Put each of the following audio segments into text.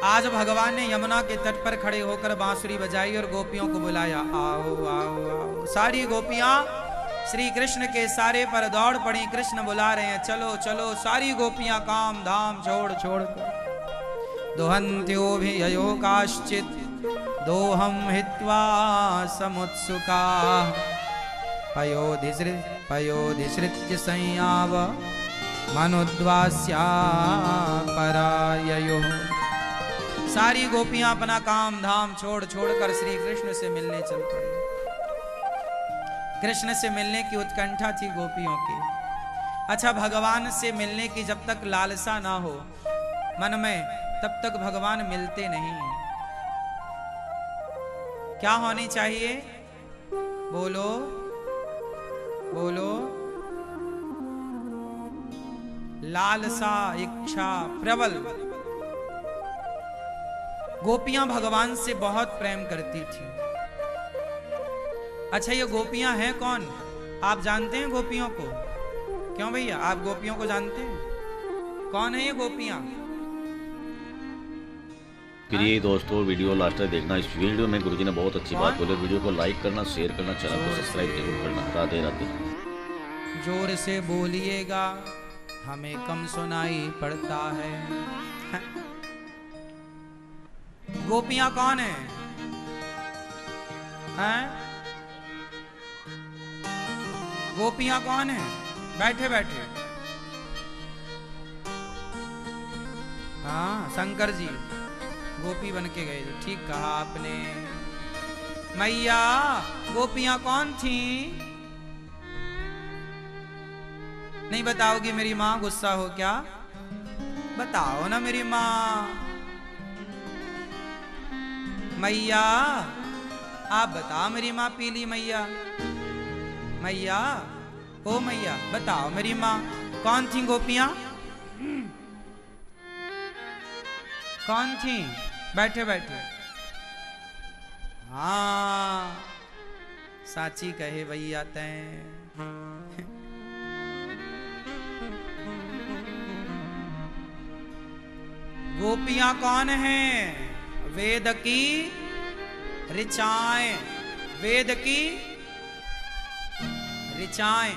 आज भगवान ने यमुना के तट पर खड़े होकर बांसुरी बजाई और गोपियों को बुलाया, आओ आओ आओ। सारी गोपियां श्री कृष्ण के सारे पर दौड़ पड़ी। कृष्ण बुला रहे हैं, चलो चलो। सारी गोपियां काम धाम छोड़ छोड़ कर दुहन्त्यो भी यो काश्चित दोहम हित्वा समुत्सुका पयोधिसृत्य संयाव मनुद्वास्या पराययो। सारी गोपियां अपना काम धाम छोड़ छोड़ कर श्री कृष्ण से मिलने चल पड़ी। कृष्ण से मिलने की उत्कंठा थी गोपियों की। अच्छा, भगवान से मिलने की जब तक लालसा ना हो मन में, तब तक भगवान मिलते नहीं। क्या होनी चाहिए? बोलो बोलो। लालसा, इच्छा प्रबल। गोपियां भगवान से बहुत प्रेम करती थी। अच्छा, ये गोपियां हैं कौन? आप जानते हैं गोपियों को? क्यों भैया, आप गोपियों को जानते हैं? कौन है ये गोपियां? प्रिय दोस्तों, वीडियो लास्ट तक देखना। इस वीडियो में गुरुजी ने बहुत अच्छी बात बोली। वीडियो को लाइक करना, शेयर करना, चैनल को सब्सक्राइब जरूर करना। राधे राधे। जोर से बोलिएगा, हमें कम सुनाई पड़ता है। गोपियां कौन है? हैं? गोपियां कौन है? बैठे बैठे। हाँ, शंकर जी गोपी बन के गए। ठीक कहा आपने। मैया, गोपियां कौन थी? नहीं बताओगी मेरी माँ? गुस्सा हो क्या? बताओ ना मेरी माँ। मैया, आप बताओ मेरी माँ। पीली मैया, मैया, ओ मैया, बताओ मेरी माँ कौन थी? गोपियां कौन थी? बैठे बैठे। हाँ, साची कहे भैया तैं। गोपियां कौन हैं? वेद की ऋचाएं। वेद की ऋचाएं,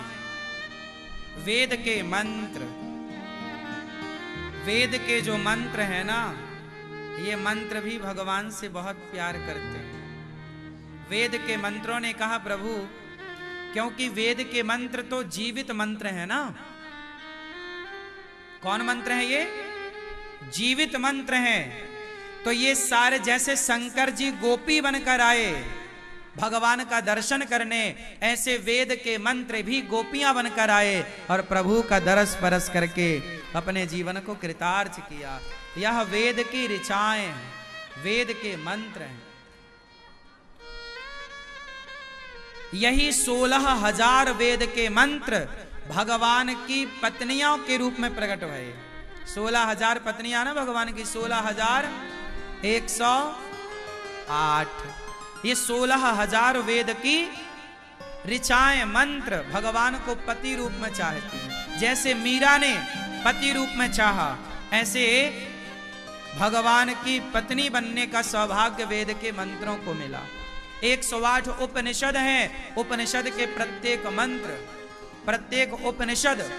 वेद के मंत्र। वेद के जो मंत्र है ना, ये मंत्र भी भगवान से बहुत प्यार करते हैं। वेद के मंत्रों ने कहा प्रभु, क्योंकि वेद के मंत्र तो जीवित मंत्र है ना। कौन मंत्र है ये? जीवित मंत्र हैं। तो ये सारे, जैसे शंकर जी गोपी बनकर आए भगवान का दर्शन करने, ऐसे वेद के मंत्र भी गोपियां बनकर आए और प्रभु का दरस परस करके अपने जीवन को कृतार्थ किया। यह वेद की ऋचाएं हैं, वेद के मंत्र हैं। यही 16,000 वेद के मंत्र भगवान की पत्नियों के रूप में प्रकट हुए। 16,000 पत्नियां ना भगवान की, 16,108। ये 16,000 वेद की ऋचाएं मंत्र भगवान को पति रूप में चाहती हैं। जैसे मीरा ने पति रूप में चाहा, ऐसे भगवान की पत्नी बनने का सौभाग्य वेद के मंत्रों को मिला। 108 उपनिषद हैं। उपनिषद के प्रत्येक मंत्र, प्रत्येक उपनिषद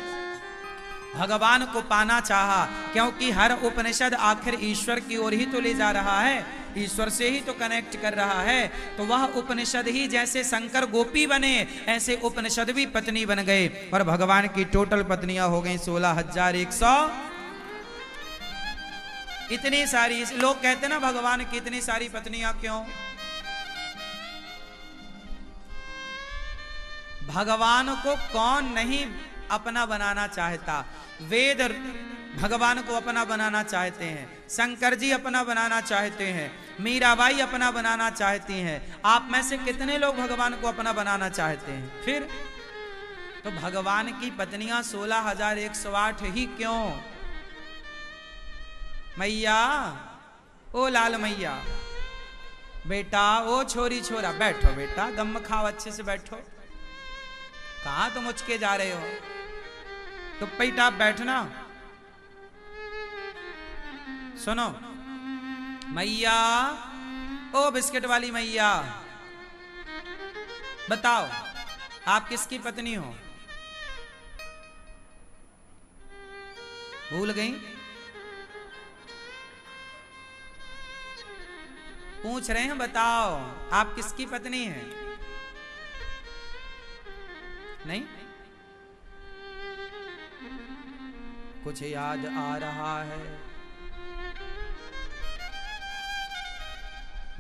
भगवान को पाना चाहा, क्योंकि हर उपनिषद आखिर ईश्वर की ओर ही तो ले जा रहा है, ईश्वर से ही तो कनेक्ट कर रहा है। तो वह उपनिषद ही, जैसे शंकर गोपी बने, ऐसे उपनिषद भी पत्नी बन गए और भगवान की टोटल पत्नियां हो गई 16,100। इतनी सारी। लोग कहते ना भगवान की इतनी सारी पत्नियां क्यों? भगवान को कौन नहीं अपना बनाना चाहता? वेद भगवान को अपना बनाना चाहते हैं, शंकर जी अपना बनाना चाहते हैं, मीराबाई अपना बनाना चाहती हैं। आप में से कितने लोग भगवान को अपना बनाना चाहते हैं? फिर तो भगवान की पत्नियां 16,108 ही क्यों? मैया, ओ लाल मैया, बेटा, ओ छोरी छोरा, बैठो बेटा, दम खाओ, अच्छे से बैठो। कहां तुम उचके जा रहे हो? तो बेटा बैठना। सुनो, मैया, ओ बिस्किट वाली मैया, बताओ आप किसकी पत्नी हो? भूल गई? पूछ रहे हैं, बताओ आप किसकी पत्नी हैं? नहीं? कुछ याद आ रहा है?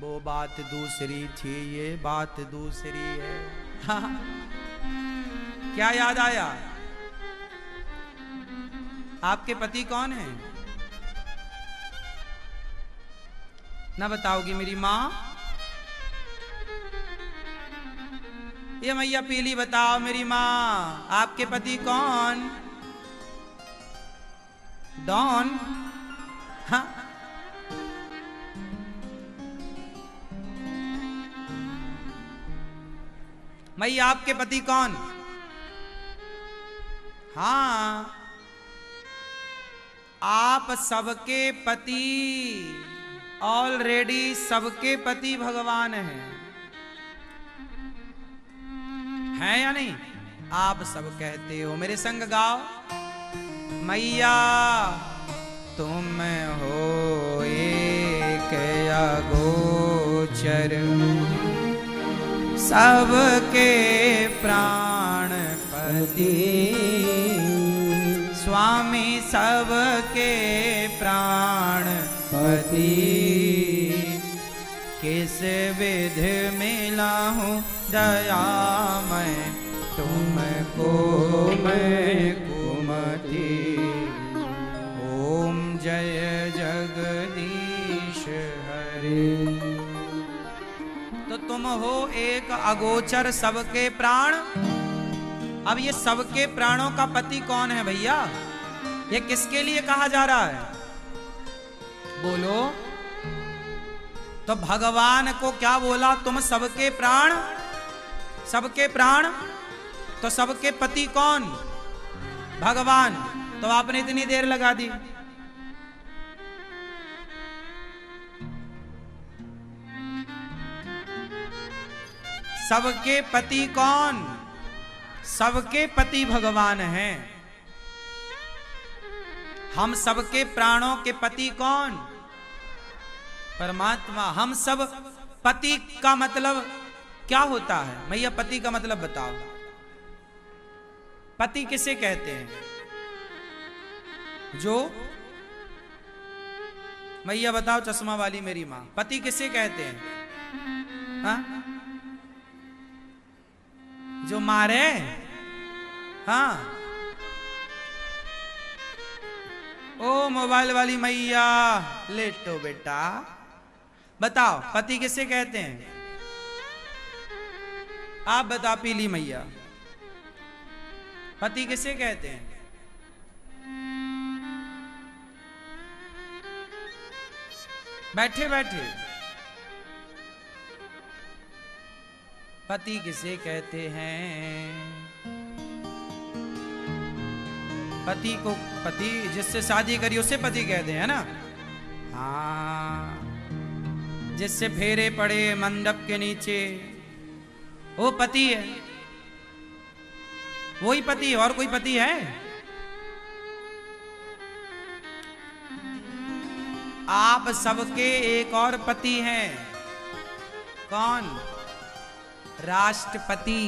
वो बात दूसरी थी, ये बात दूसरी है। क्या याद आया? आपके पति कौन है? ना बताओगी मेरी माँ? ये मैया पीली, बताओ मेरी माँ, आपके पति कौन? डॉन? हाँ? मैया आपके पति कौन? हाँ, आप सबके पति, ऑलरेडी सबके पति भगवान हैं, हैं या नहीं? आप सब कहते हो, मेरे संग गाओ। मैया तुम हो एक अगोचर, सबके प्राणपति, स्वामी सबके प्राणपति, किस विधि मिला हूँ दया मैं तुमको, मैं कुमति। ओम जय जगदीश हरे। तो तुम हो एक अगोचर, सबके प्राण। अब ये सबके प्राणों का पति कौन है भैया? ये किसके लिए कहा जा रहा है? बोलो। तो भगवान को क्या बोला? तुम सबके प्राण, सबके प्राण। तो सबके पति कौन? भगवान। तो आपने इतनी देर लगा दी। सबके पति कौन? सबके पति भगवान हैं। हम सबके प्राणों के पति कौन? परमात्मा। हम सब पति का मतलब क्या होता है? मैया पति का मतलब बताओ। पति किसे कहते हैं? जो, मैया बताओ चश्मा वाली मेरी मां, पति किसे कहते हैं? हा? जो मारे? हाँ। ओ मोबाइल वाली मैया, लेटो बेटा, बताओ पति किसे कहते हैं? आप बता पीली मैया, पति किसे कहते हैं? बैठे बैठे पति किसे कहते हैं? पति को, पति जिससे शादी करी उसे पति कहते हैं ना? हाँ, जिससे फेरे पड़े मंडप के नीचे, वो पति है, वही पति है। और कोई पति है? आप सबके एक और पति हैं। कौन? राष्ट्रपति।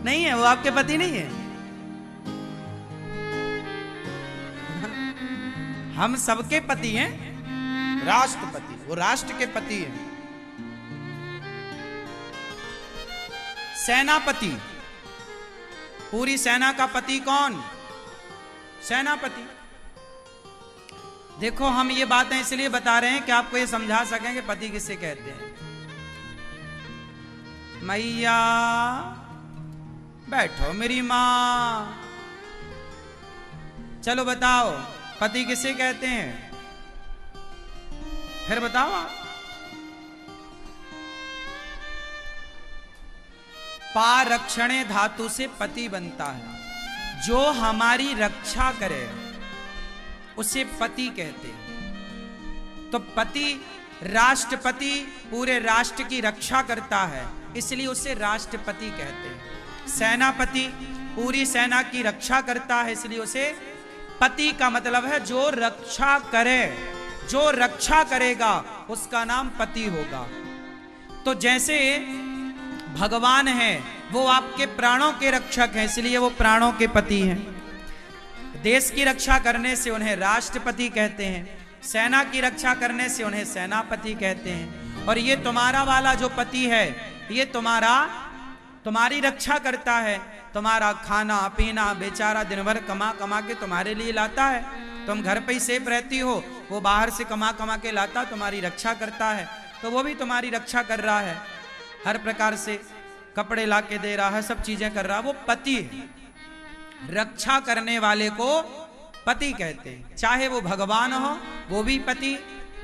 नहीं है? वो आपके पति नहीं है? हम सबके पति हैं। राष्ट्रपति, वो राष्ट्र के पति हैं। सेनापति, पूरी सेना का पति कौन? सेनापति। देखो हम ये बातें इसलिए बता रहे हैं कि आपको ये समझा सकें कि पति किसे कहते हैं। मैया बैठो मेरी मां, चलो बताओ पति किसे कहते हैं? फिर बताओ आप। पारक्षणे धातु से पति बनता है, जो हमारी रक्षा करे। उसे पति कहते हैं। तो पति राष्ट्रपति पूरे राष्ट्र की रक्षा करता है, इसलिए उसे राष्ट्रपति कहते हैं। सेनापति पूरी सेना की रक्षा करता है, इसलिए उसे पति का मतलब है जो रक्षा करे, जो रक्षा करेगा उसका नाम पति होगा। तो जैसे भगवान है वो आपके प्राणों के रक्षक हैं, इसलिए वो प्राणों के पति हैं। देश की रक्षा करने से उन्हें राष्ट्रपति कहते हैं, सेना की रक्षा करने से उन्हें सेनापति कहते हैं। और ये तुम्हारा वाला जो पति है ये तुम्हारी रक्षा करता है, तुम्हारा खाना पीना बेचारा दिन भर कमा कमा के तुम्हारे लिए लाता है, तुम घर पे ही सेफ रहती हो, वो बाहर से कमा कमा के लाता, तुम्हारी रक्षा करता है, तो वो भी तुम्हारी रक्षा कर रहा है, हर प्रकार से कपड़े ला के दे रहा है, सब चीजें कर रहा है, वो पति है। रक्षा करने वाले को पति कहते हैं। चाहे वो भगवान हो वो भी पति,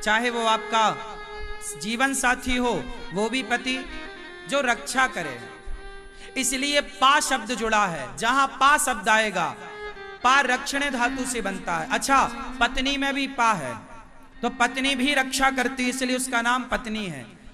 चाहे वो आपका जीवन साथी हो वो भी पति, जो रक्षा करे। इसलिए पा शब्द जुड़ा है, जहां पा शब्द आएगा, पा रक्षण धातु से बनता है। अच्छा, पत्नी में भी पा है, तो पत्नी भी रक्षा करती है, इसलिए उसका नाम पत्नी है।